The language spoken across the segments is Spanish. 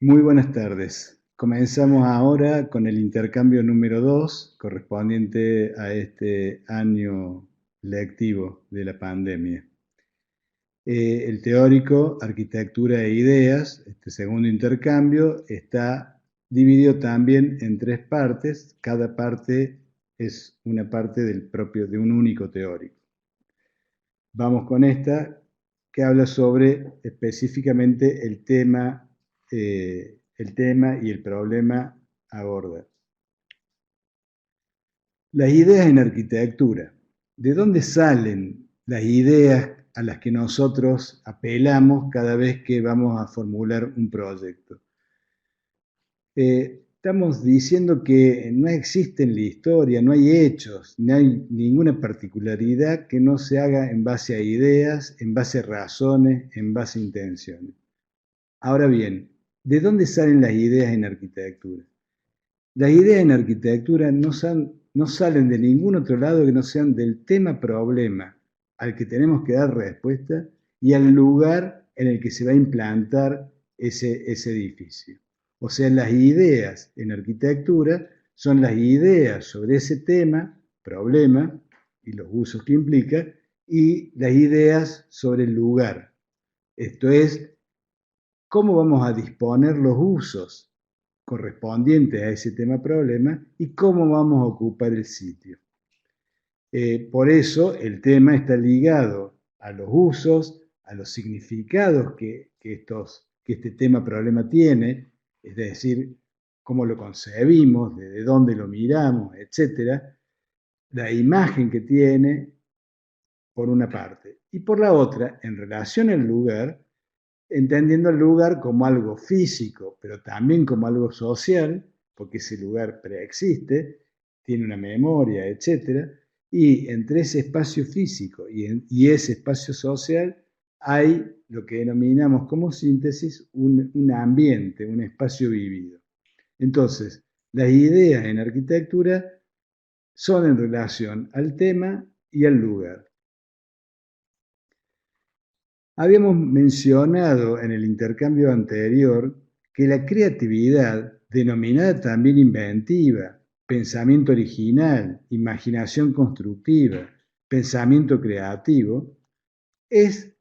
Muy buenas tardes. Comenzamos ahora con el intercambio número 2, correspondiente a este año lectivo de la pandemia. El teórico, arquitectura e ideas, este segundo intercambio, está dividido también en tres partes. Cada parte es una parte de un único teórico. Vamos con esta que habla sobre específicamente el tema y el problema a abordar. Las ideas en arquitectura. ¿De dónde salen las ideas a las que nosotros apelamos cada vez que vamos a formular un proyecto? Estamos diciendo que no existe en la historia, no hay hechos, no hay ninguna particularidad que no se haga en base a ideas, en base a razones, en base a intenciones. Ahora bien, ¿de dónde salen las ideas en arquitectura? Las ideas en arquitectura no salen de ningún otro lado que no sean del tema problema al que tenemos que dar respuesta y al lugar en el que se va a implantar ese edificio. O sea, las ideas en arquitectura son las ideas sobre ese tema, problema, y los usos que implica, y las ideas sobre el lugar. Esto es, cómo vamos a disponer los usos correspondientes a ese tema problema y cómo vamos a ocupar el sitio. Por eso el tema está ligado a los usos, a los significados que este tema problema tiene, es decir, cómo lo concebimos, desde dónde lo miramos, etcétera, la imagen que tiene, por una parte, y por la otra, en relación al lugar, entendiendo el lugar como algo físico, pero también como algo social, porque ese lugar preexiste, tiene una memoria, etcétera, y entre ese espacio físico y ese espacio social hay lo que denominamos como síntesis un ambiente, un espacio vivido. Entonces, las ideas en arquitectura son en relación al tema y al lugar. Habíamos mencionado en el intercambio anterior que la creatividad, denominada también inventiva, pensamiento original, imaginación constructiva, pensamiento creativo, es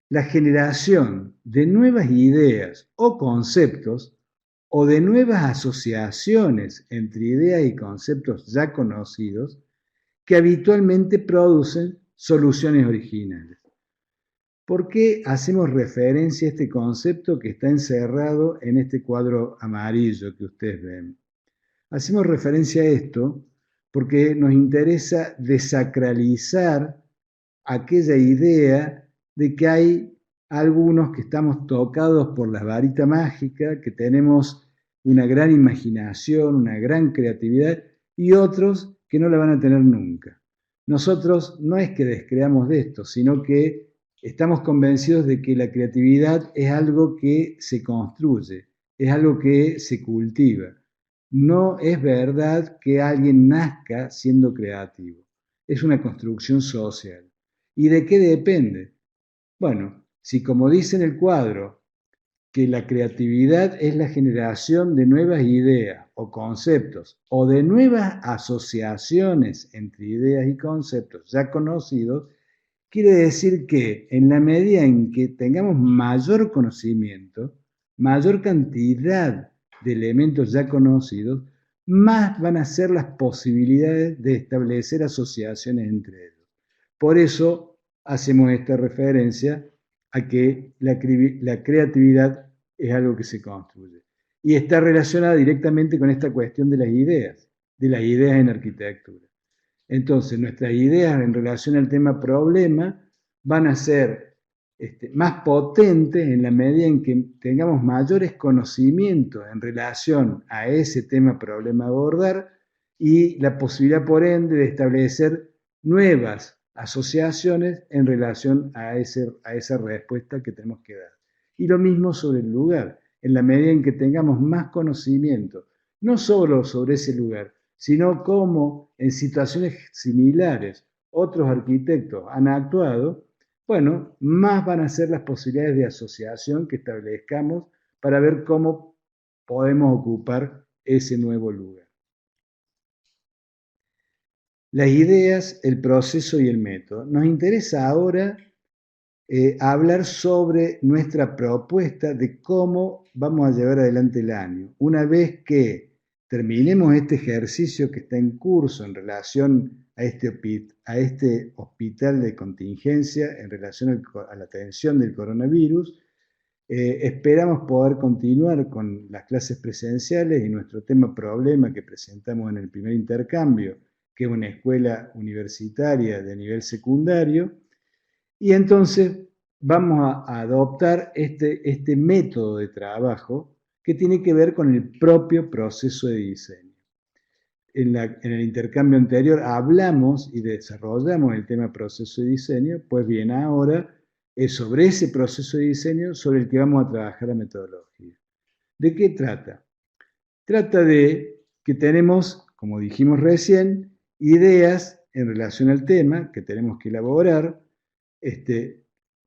la generación de nuevas ideas o conceptos o de nuevas asociaciones entre ideas y conceptos ya conocidos que habitualmente producen soluciones originales. ¿Por qué hacemos referencia a este concepto que está encerrado en este cuadro amarillo que ustedes ven? Hacemos referencia a esto porque nos interesa desacralizar aquella idea de que hay algunos que estamos tocados por la varita mágica, que tenemos una gran imaginación, una gran creatividad, y otros que no la van a tener nunca. Nosotros no es que descreamos de esto, sino que estamos convencidos de que la creatividad es algo que se construye, es algo que se cultiva. No es verdad que alguien nazca siendo creativo, es una construcción social. ¿Y de qué depende? Bueno, si como dice en el cuadro, que la creatividad es la generación de nuevas ideas o conceptos o de nuevas asociaciones entre ideas y conceptos ya conocidos, quiere decir que en la medida en que tengamos mayor conocimiento, mayor cantidad de elementos ya conocidos, más van a ser las posibilidades de establecer asociaciones entre ellos. Por eso hacemos esta referencia a que la creatividad es algo que se construye. Y está relacionada directamente con esta cuestión de las ideas en arquitectura. Entonces, nuestras ideas en relación al tema problema van a ser más potentes en la medida en que tengamos mayores conocimientos en relación a ese tema problema a abordar y la posibilidad, por ende, de establecer nuevas asociaciones en relación a esa respuesta que tenemos que dar. Y lo mismo sobre el lugar, en la medida en que tengamos más conocimiento, no solo sobre ese lugar, sino cómo en situaciones similares otros arquitectos han actuado, bueno, más van a ser las posibilidades de asociación que establezcamos para ver cómo podemos ocupar ese nuevo lugar. Las ideas, el proceso y el método. Nos interesa ahora hablar sobre nuestra propuesta de cómo vamos a llevar adelante el año. Una vez que terminemos este ejercicio que está en curso en relación a este hospital de contingencia, en relación a la atención del coronavirus, esperamos poder continuar con las clases presenciales y nuestro tema problema que presentamos en el primer intercambio, que es una escuela universitaria de nivel secundario, y entonces vamos a adoptar este método de trabajo que tiene que ver con el propio proceso de diseño. En el intercambio anterior hablamos y desarrollamos el tema proceso de diseño, pues bien, ahora es sobre ese proceso de diseño sobre el que vamos a trabajar la metodología. ¿De qué trata? Trata de que tenemos, como dijimos recién, ideas en relación al tema que tenemos que elaborar,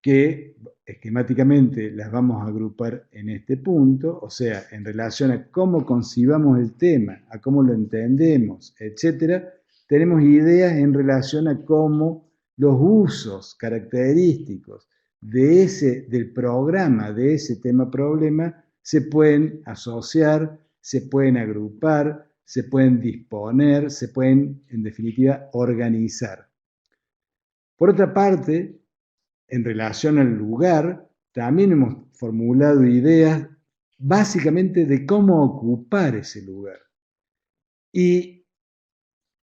que esquemáticamente las vamos a agrupar en este punto, o sea, en relación a cómo concibamos el tema, a cómo lo entendemos, etc. Tenemos ideas en relación a cómo los usos característicos del programa, de ese tema-problema, se pueden asociar, se pueden agrupar, se pueden disponer, se pueden, en definitiva, organizar. Por otra parte, en relación al lugar, también hemos formulado ideas básicamente de cómo ocupar ese lugar. Y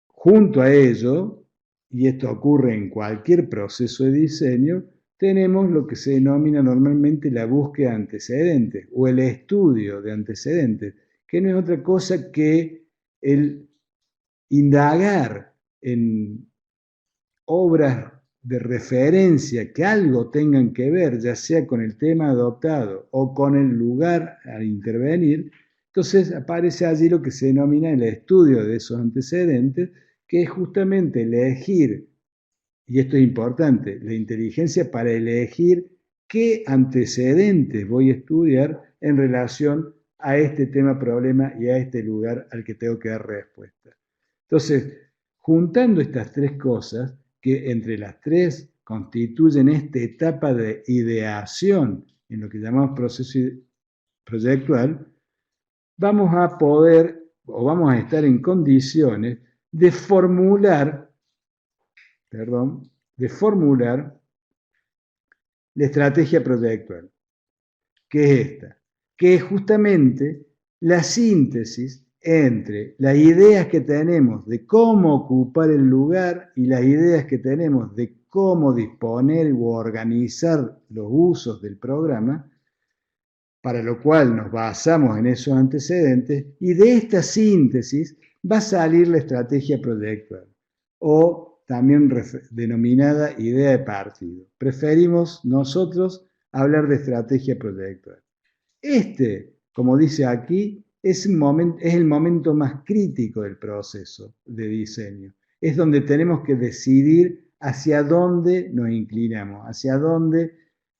junto a ello, y esto ocurre en cualquier proceso de diseño, tenemos lo que se denomina normalmente la búsqueda de antecedentes o el estudio de antecedentes, que no es otra cosa que el indagar en obras de referencia que algo tengan que ver, ya sea con el tema adoptado o con el lugar a intervenir, entonces aparece allí lo que se denomina el estudio de esos antecedentes, que es justamente elegir, y esto es importante, la inteligencia para elegir qué antecedentes voy a estudiar en relación a este tema problema y a este lugar al que tengo que dar respuesta. Entonces, juntando estas tres cosas, que entre las tres constituyen esta etapa de ideación en lo que llamamos proceso proyectual, vamos a poder o vamos a estar en condiciones de formular la estrategia proyectual, que es esta, que es justamente la síntesis entre las ideas que tenemos de cómo ocupar el lugar y las ideas que tenemos de cómo disponer o organizar los usos del programa, para lo cual nos basamos en esos antecedentes, y de esta síntesis va a salir la estrategia proyectual, o también denominada idea de partido. Preferimos nosotros hablar de estrategia proyectual. Como dice aquí, es el momento más crítico del proceso de diseño. Es donde tenemos que decidir hacia dónde nos inclinamos, hacia dónde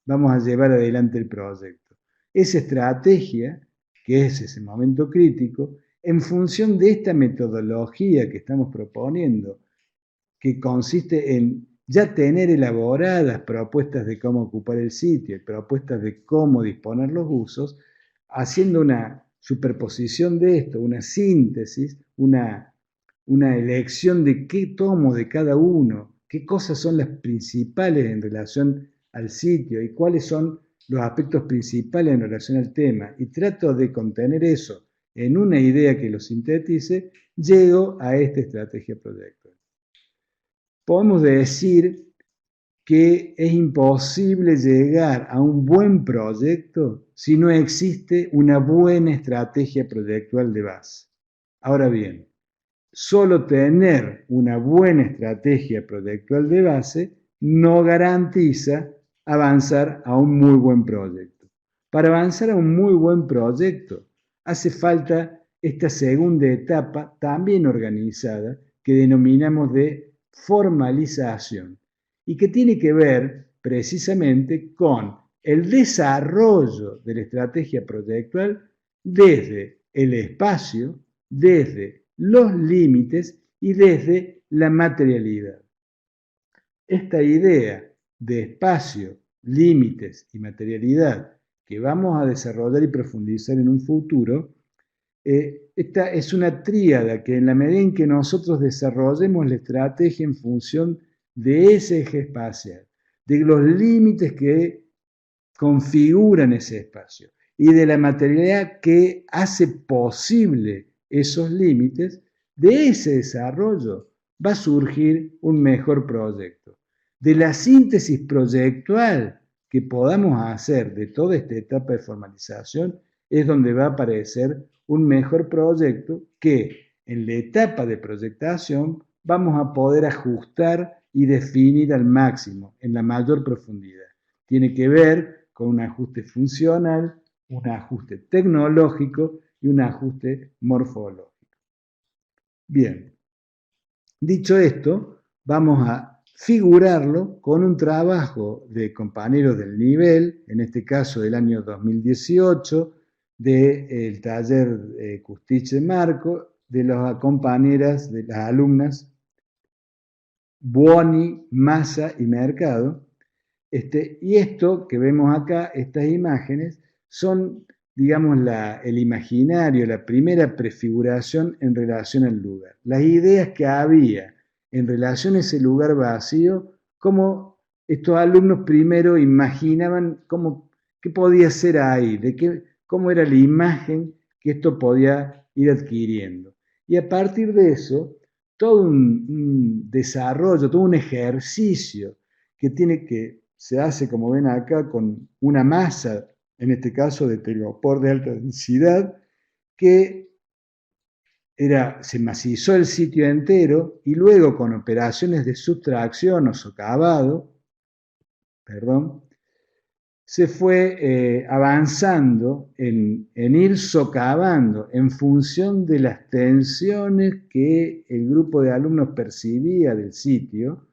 vamos a llevar adelante el proyecto. Esa estrategia, que es ese momento crítico, en función de esta metodología que estamos proponiendo, que consiste en ya tener elaboradas propuestas de cómo ocupar el sitio, propuestas de cómo disponer los usos, haciendo una superposición de esto, una síntesis, una elección de qué tomo de cada uno, qué cosas son las principales en relación al sitio y cuáles son los aspectos principales en relación al tema, y trato de contener eso en una idea que lo sintetice, llego a esta estrategia proyectual. Podemos decir que es imposible llegar a un buen proyecto si no existe una buena estrategia proyectual de base. Ahora bien, solo tener una buena estrategia proyectual de base no garantiza avanzar a un muy buen proyecto. Para avanzar a un muy buen proyecto hace falta esta segunda etapa también organizada que denominamos de formalización y que tiene que ver precisamente con el desarrollo de la estrategia proyectual desde el espacio, desde los límites y desde la materialidad. Esta idea de espacio, límites y materialidad que vamos a desarrollar y profundizar en un futuro, esta es una tríada que en la medida en que nosotros desarrollemos la estrategia en función de ese eje espacial, de los límites que configuran ese espacio y de la materialidad que hace posible esos límites, de ese desarrollo va a surgir un mejor proyecto. De la síntesis proyectual que podamos hacer de toda esta etapa de formalización es donde va a aparecer un mejor proyecto que en la etapa de proyectación vamos a poder ajustar y definir al máximo, en la mayor profundidad. Tiene que ver con un ajuste funcional, un ajuste tecnológico y un ajuste morfológico. Bien, dicho esto, vamos a figurarlo con un trabajo de compañeros del nivel, en este caso del año 2018, del taller Custich de Marco, de las compañeras, de las alumnas Buoni, Massa y Mercado. Y esto que vemos acá, estas imágenes, son, digamos, el imaginario, la primera prefiguración en relación al lugar. Las ideas que había en relación a ese lugar vacío, cómo estos alumnos primero imaginaban qué podía ser ahí, cómo era la imagen que esto podía ir adquiriendo. Y a partir de eso, todo un desarrollo, todo un ejercicio que se hace, como ven acá, con una masa, en este caso de telgopor de alta densidad, que se macizó el sitio entero y luego con operaciones de sustracción o socavado, se fue avanzando en ir socavando en función de las tensiones que el grupo de alumnos percibía del sitio,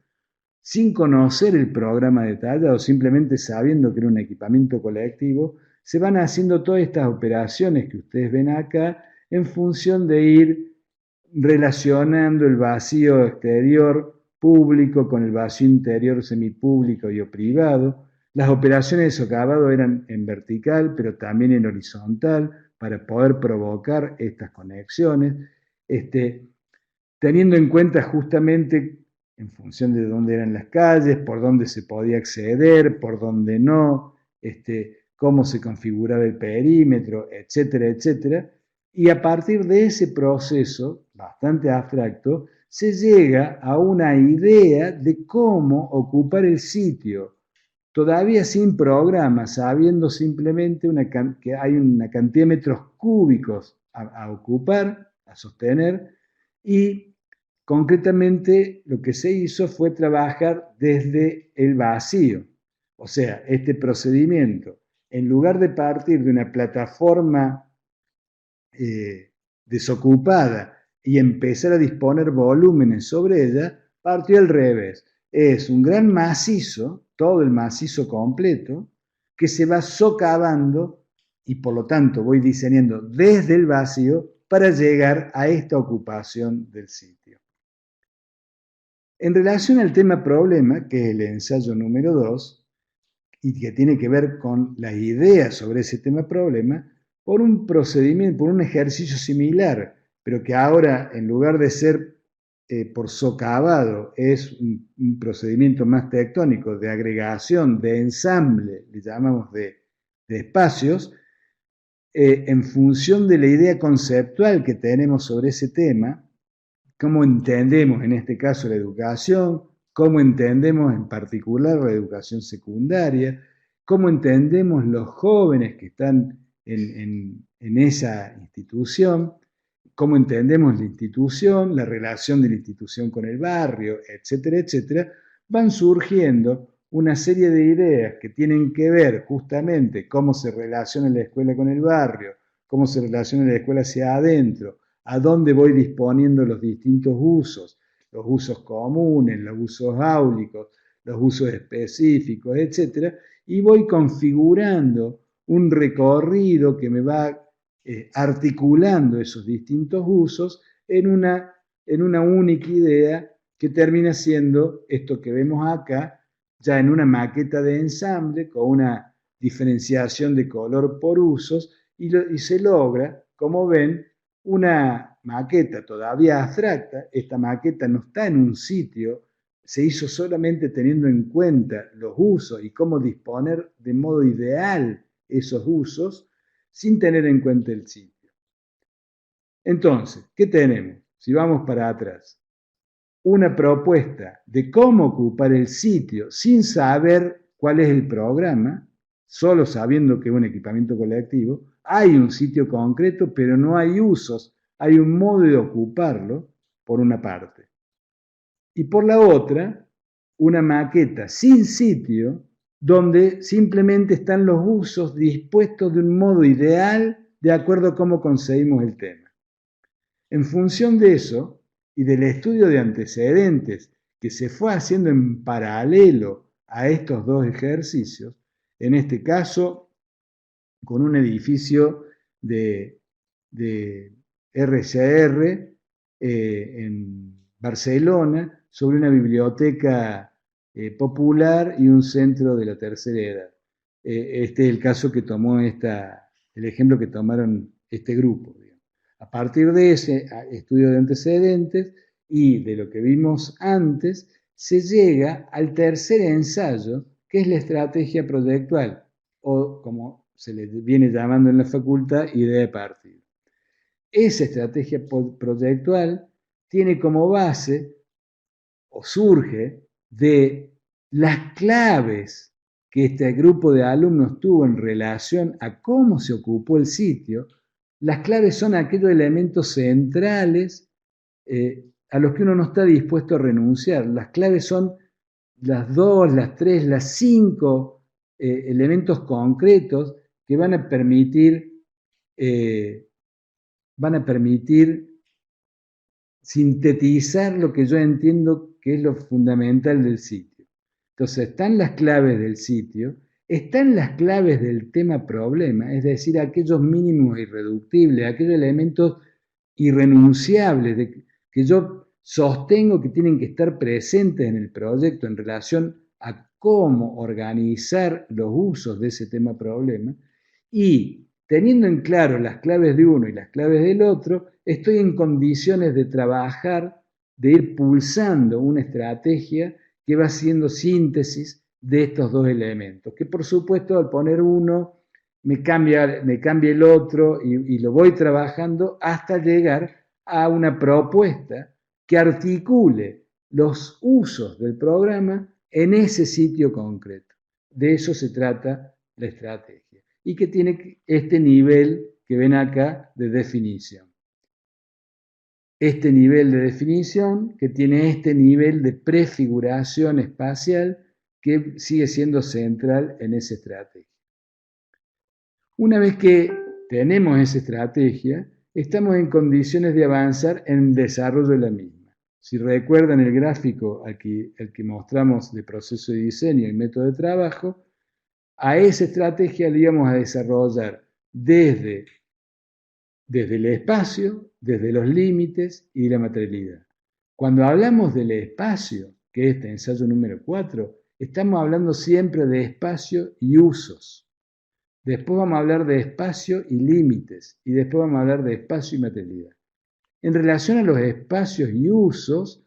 sin conocer el programa detallado, simplemente sabiendo que era un equipamiento colectivo, se van haciendo todas estas operaciones que ustedes ven acá en función de ir relacionando el vacío exterior público con el vacío interior semipúblico y o privado. Las operaciones de socavado eran en vertical, pero también en horizontal, para poder provocar estas conexiones, teniendo en cuenta justamente en función de dónde eran las calles, por dónde se podía acceder, por dónde no, cómo se configuraba el perímetro, etcétera, etcétera. Y a partir de ese proceso, bastante abstracto, se llega a una idea de cómo ocupar el sitio, todavía sin programa, sabiendo simplemente que hay una cantidad de metros cúbicos a ocupar, a sostener, y concretamente lo que se hizo fue trabajar desde el vacío. O sea, este procedimiento, en lugar de partir de una plataforma desocupada y empezar a disponer volúmenes sobre ella, partió al revés. Es un gran macizo, todo el macizo completo, que se va socavando y por lo tanto voy diseñando desde el vacío para llegar a esta ocupación del sitio. En relación al tema problema, que es el ensayo número 2, y que tiene que ver con las ideas sobre ese tema problema, por un procedimiento, por un ejercicio similar, pero que ahora en lugar de ser por socavado, es un procedimiento más tectónico de agregación, de ensamble, le llamamos de espacios, en función de la idea conceptual que tenemos sobre ese tema, cómo entendemos en este caso la educación, cómo entendemos en particular la educación secundaria, cómo entendemos los jóvenes que están en esa institución, cómo entendemos la institución, la relación de la institución con el barrio, etcétera, etcétera, van surgiendo una serie de ideas que tienen que ver justamente cómo se relaciona la escuela con el barrio, cómo se relaciona la escuela hacia adentro, a dónde voy disponiendo los distintos usos, los usos comunes, los usos áulicos, los usos específicos, etcétera, y voy configurando un recorrido que me va articulando esos distintos usos en una única idea que termina siendo esto que vemos acá, ya en una maqueta de ensamble con una diferenciación de color por usos y se logra, como ven, una maqueta todavía abstracta. Esta maqueta no está en un sitio, se hizo solamente teniendo en cuenta los usos y cómo disponer de modo ideal esos usos sin tener en cuenta el sitio. Entonces, ¿qué tenemos? Si vamos para atrás, una propuesta de cómo ocupar el sitio sin saber cuál es el programa, solo sabiendo que es un equipamiento colectivo. Hay un sitio concreto, pero no hay usos, hay un modo de ocuparlo, por una parte. Y por la otra, una maqueta sin sitio, donde simplemente están los usos dispuestos de un modo ideal de acuerdo a cómo conseguimos el tema. En función de eso y del estudio de antecedentes que se fue haciendo en paralelo a estos dos ejercicios, en este caso con un edificio de RCR en Barcelona, sobre una biblioteca popular y un centro de la tercera edad. Este es el caso que tomó el ejemplo que tomaron este grupo. Digamos. A partir de ese estudio de antecedentes y de lo que vimos antes, se llega al tercer ensayo, que es la estrategia proyectual, o como se le viene llamando en la facultad, idea de partida. Esa estrategia proyectual tiene como base o surge de las claves que este grupo de alumnos tuvo en relación a cómo se ocupó el sitio. Las claves son aquellos elementos centrales a los que uno no está dispuesto a renunciar. Las claves son las 2, las 3, las 5 elementos concretos que van a permitir sintetizar lo que yo entiendo que es lo fundamental del sitio. Entonces, están las claves del sitio, están las claves del tema problema, es decir, aquellos mínimos irreductibles, aquellos elementos irrenunciables que yo sostengo que tienen que estar presentes en el proyecto en relación a cómo organizar los usos de ese tema problema, y teniendo en claro las claves de uno y las claves del otro, estoy en condiciones de trabajar, de ir pulsando una estrategia que va haciendo síntesis de estos dos elementos, que por supuesto al poner uno me cambia el otro y lo voy trabajando hasta llegar a una propuesta que articule los usos del programa en ese sitio concreto. De eso se trata la estrategia y que tiene este nivel que ven acá de definición. Este nivel de definición que tiene este nivel de prefiguración espacial que sigue siendo central en esa estrategia. Una vez que tenemos esa estrategia, estamos en condiciones de avanzar en el desarrollo de la misma. Si recuerdan el gráfico al que mostramos de proceso de diseño y método de trabajo, a esa estrategia le íbamos a desarrollar desde el espacio, desde los límites y la materialidad. Cuando hablamos del espacio, que es este ensayo número 4, estamos hablando siempre de espacio y usos. Después vamos a hablar de espacio y límites, y después vamos a hablar de espacio y materialidad. En relación a los espacios y usos,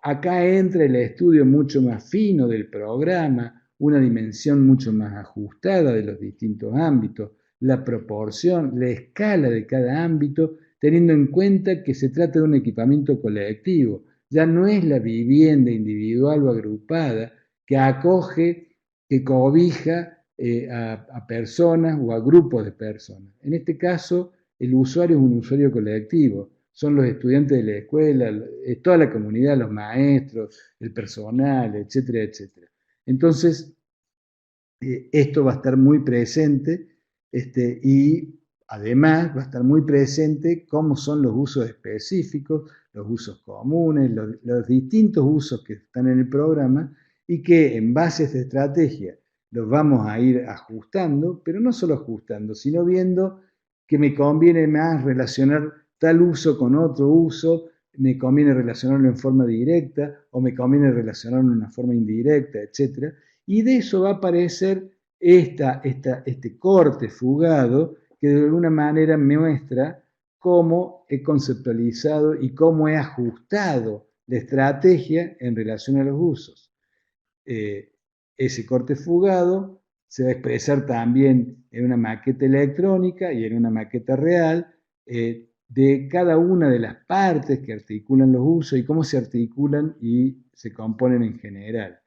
acá entra el estudio mucho más fino del programa, una dimensión mucho más ajustada de los distintos ámbitos, la proporción, la escala de cada ámbito, teniendo en cuenta que se trata de un equipamiento colectivo. Ya no es la vivienda individual o agrupada que acoge, que cobija a personas o a grupos de personas. En este caso, el usuario es un usuario colectivo. Son los estudiantes de la escuela, toda la comunidad, los maestros, el personal, etcétera, etcétera. Entonces, esto va a estar muy presente y además va a estar muy presente cómo son los usos específicos, los usos comunes, los distintos usos que están en el programa y que en base a esta estrategia los vamos a ir ajustando, pero no solo ajustando, sino viendo que me conviene más relacionar tal uso con otro uso, me conviene relacionarlo en forma directa o me conviene relacionarlo en una forma indirecta, etc. Y de eso va a aparecer este corte fugado que de alguna manera me muestra cómo he conceptualizado y cómo he ajustado la estrategia en relación a los usos. Ese corte fugado se va a expresar también en una maqueta electrónica y en una maqueta real de cada una de las partes que articulan los usos y cómo se articulan y se componen en general.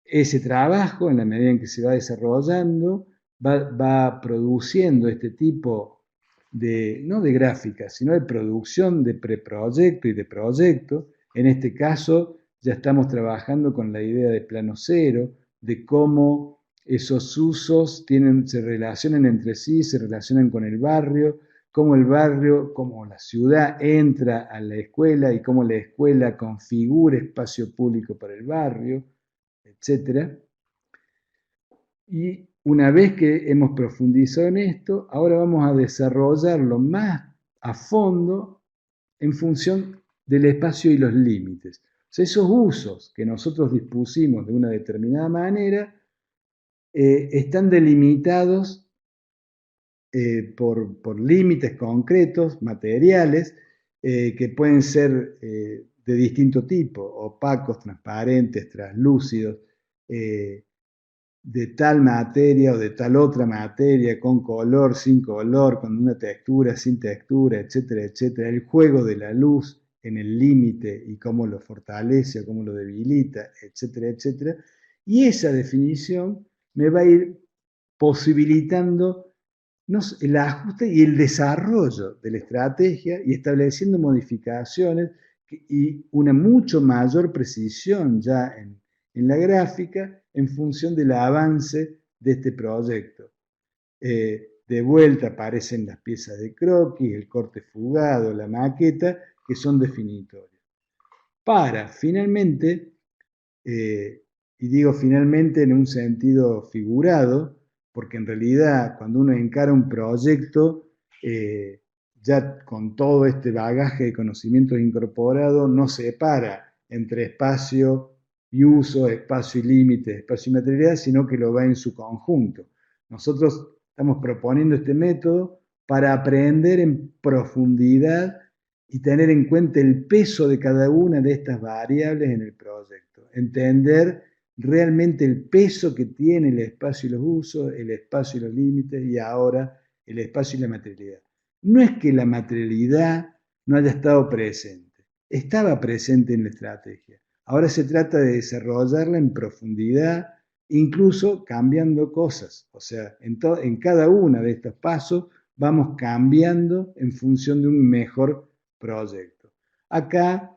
Ese trabajo, en la medida en que se va desarrollando, va produciendo este tipo de, no de gráficas, sino de producción de preproyecto y de proyecto. En este caso, ya estamos trabajando con la idea de plano cero, de cómo esos usos se relacionan entre sí, se relacionan con el barrio, cómo el barrio, cómo la ciudad entra a la escuela y cómo la escuela configura espacio público para el barrio, etcétera. Y una vez que hemos profundizado en esto, ahora vamos a desarrollarlo más a fondo en función del espacio y los límites. O sea, esos usos que nosotros dispusimos de una determinada manera están delimitados por límites concretos, materiales, que pueden ser de distinto tipo, opacos, transparentes, translúcidos, de tal materia o de tal otra materia, con color, sin color, con una textura, sin textura, etcétera, etcétera. El juego de la luz en el límite y cómo lo fortalece o cómo lo debilita, etcétera, etcétera. Y esa definición me va a ir posibilitando el ajuste y el desarrollo de la estrategia y estableciendo modificaciones y una mucho mayor precisión ya en la gráfica en función del avance de este proyecto. De vuelta aparecen las piezas de croquis, el corte fugado, la maqueta, que son definitorios. Para finalmente, y digo finalmente en un sentido figurado, porque en realidad cuando uno encara un proyecto, ya con todo este bagaje de conocimientos incorporado, no separa entre espacio y uso, espacio y límite, espacio y materialidad, sino que lo va en su conjunto. Nosotros estamos proponiendo este método para aprender en profundidad y tener en cuenta el peso de cada una de estas variables en el proyecto. Entender realmente el peso que tiene el espacio y los usos, el espacio y los límites y ahora el espacio y la materialidad. No es que la materialidad no haya estado presente, estaba presente en la estrategia. Ahora se trata de desarrollarla en profundidad, incluso cambiando cosas. O sea, en cada uno de estos pasos vamos cambiando en función de un mejor proyecto. Acá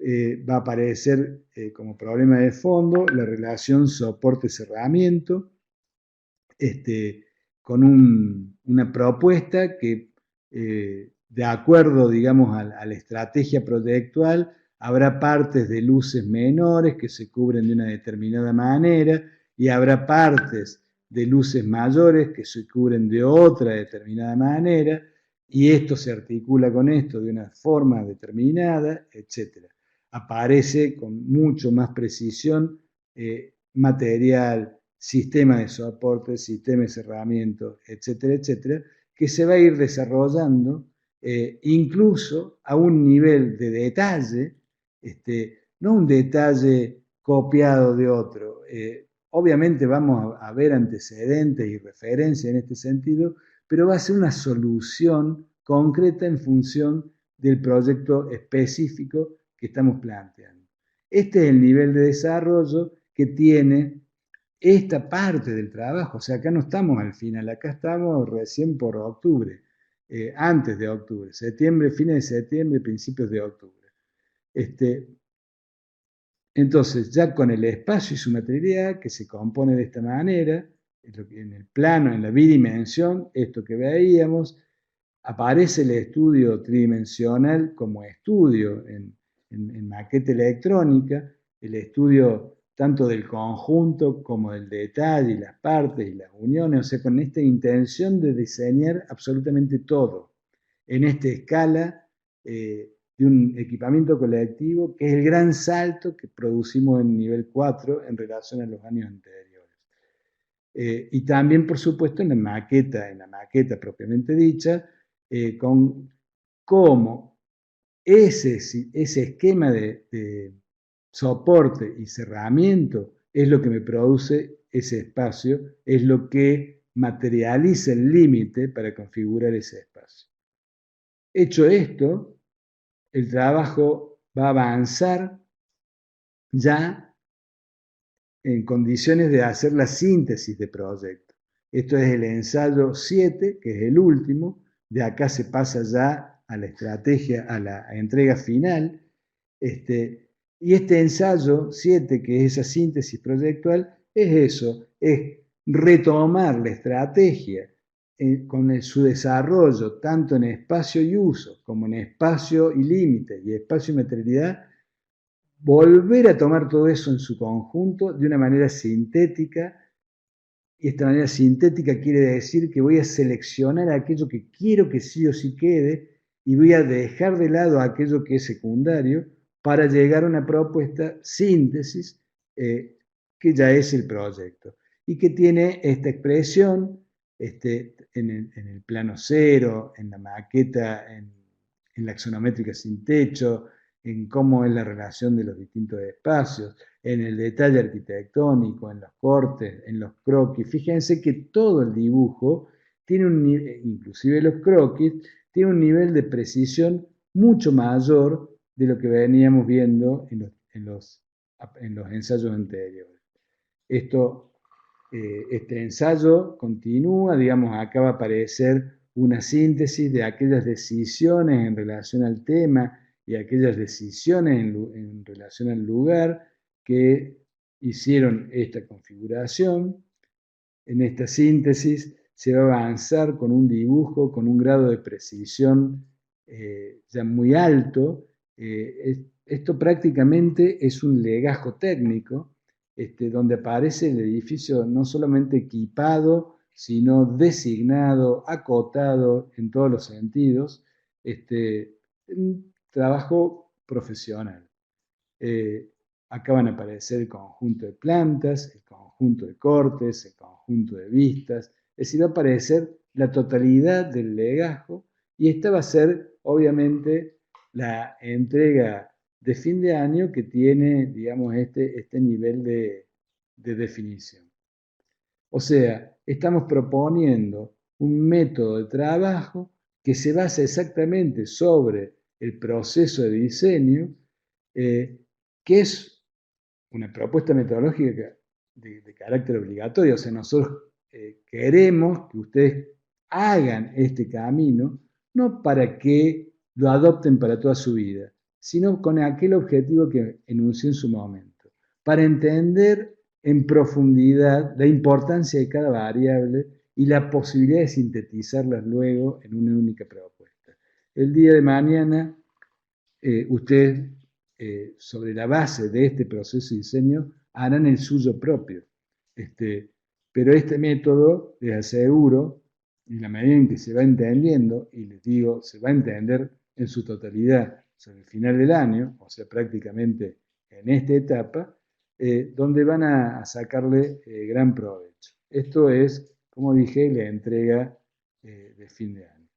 va a aparecer como problema de fondo la relación soporte-cerramiento, con una propuesta que, de acuerdo, digamos, a la estrategia proyectual, habrá partes de luces menores que se cubren de una determinada manera y habrá partes de luces mayores que se cubren de otra determinada manera y esto se articula con esto de una forma determinada, etc. Aparece con mucho más precisión material, sistema de soporte, sistema de cerramiento, etcétera, etcétera, que se va a ir desarrollando incluso a un nivel de detalle, no un detalle copiado de otro. Obviamente vamos a ver antecedentes y referencias en este sentido, pero va a ser una solución concreta en función del proyecto específico que estamos planteando. Este es el nivel de desarrollo que tiene esta parte del trabajo. O sea, acá no estamos al final, acá estamos recién por octubre, antes de octubre, septiembre, fines de septiembre, principios de octubre. Entonces, ya con el espacio y su materialidad, que se compone de esta manera, en el plano, en la bidimensión, esto que veíamos, aparece el estudio tridimensional como estudio en maqueta electrónica, el estudio tanto del conjunto como del detalle, y las partes y las uniones, o sea, con esta intención de diseñar absolutamente todo en esta escala de un equipamiento colectivo, que es el gran salto que producimos en nivel 4 en relación a los años anteriores. Y también, por supuesto, en la maqueta propiamente dicha, con cómo ese esquema de soporte y cerramiento es lo que me produce ese espacio, es lo que materializa el límite para configurar ese espacio. Hecho esto, el trabajo va a avanzar ya en condiciones de hacer la síntesis de proyecto. Esto es el ensayo 7, que es el último. De acá se pasa ya a la estrategia, a la entrega final. Y este ensayo 7, que es esa síntesis proyectual, es eso, es retomar la estrategia con su desarrollo, tanto en espacio y uso, como en espacio y límite, y espacio y materialidad, volver a tomar todo eso en su conjunto de una manera sintética, y esta manera sintética quiere decir que voy a seleccionar aquello que quiero que sí o sí quede y voy a dejar de lado aquello que es secundario para llegar a una propuesta síntesis que ya es el proyecto y que tiene esta expresión en el plano cero, en la maqueta, en la axonométrica sin techo, en cómo es la relación de los distintos espacios, en el detalle arquitectónico, en los cortes, en los croquis. Fíjense que todo el dibujo tiene un nivel, inclusive los croquis, tiene un nivel de precisión mucho mayor de lo que veníamos viendo en los ensayos anteriores. Este ensayo continúa, digamos, acá va a aparecer una síntesis de aquellas decisiones en relación al tema y aquellas decisiones en relación al lugar que hicieron esta configuración. En esta síntesis se va a avanzar con un dibujo, con un grado de precisión ya muy alto. Esto prácticamente es un legajo técnico, donde aparece el edificio no solamente equipado, sino designado, acotado en todos los sentidos. Un trabajo profesional. Eh, Acá van a aparecer el conjunto de plantas, el conjunto de cortes, el conjunto de vistas, es decir, va a aparecer la totalidad del legajo, y esta va a ser, obviamente, la entrega de fin de año que tiene, digamos, este nivel de definición. O sea, estamos proponiendo un método de trabajo que se basa exactamente sobre el proceso de diseño, que es una propuesta metodológica de carácter obligatorio. O sea, nosotros queremos que ustedes hagan este camino, no para que lo adopten para toda su vida, sino con aquel objetivo que enuncié en su momento, para entender en profundidad la importancia de cada variable y la posibilidad de sintetizarlas luego en una única propuesta. El día de mañana, ustedes, sobre la base de este proceso de diseño, harán el suyo propio. Pero este método, les aseguro, en la medida en que se va entendiendo, y les digo, se va a entender en su totalidad sobre el final del año, o sea, prácticamente en esta etapa, donde van a sacarle gran provecho. Esto es, como dije, la entrega de fin de año.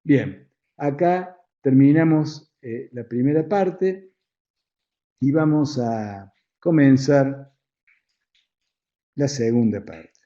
Bien, acá terminamos la primera parte y vamos a comenzar la segunda parte.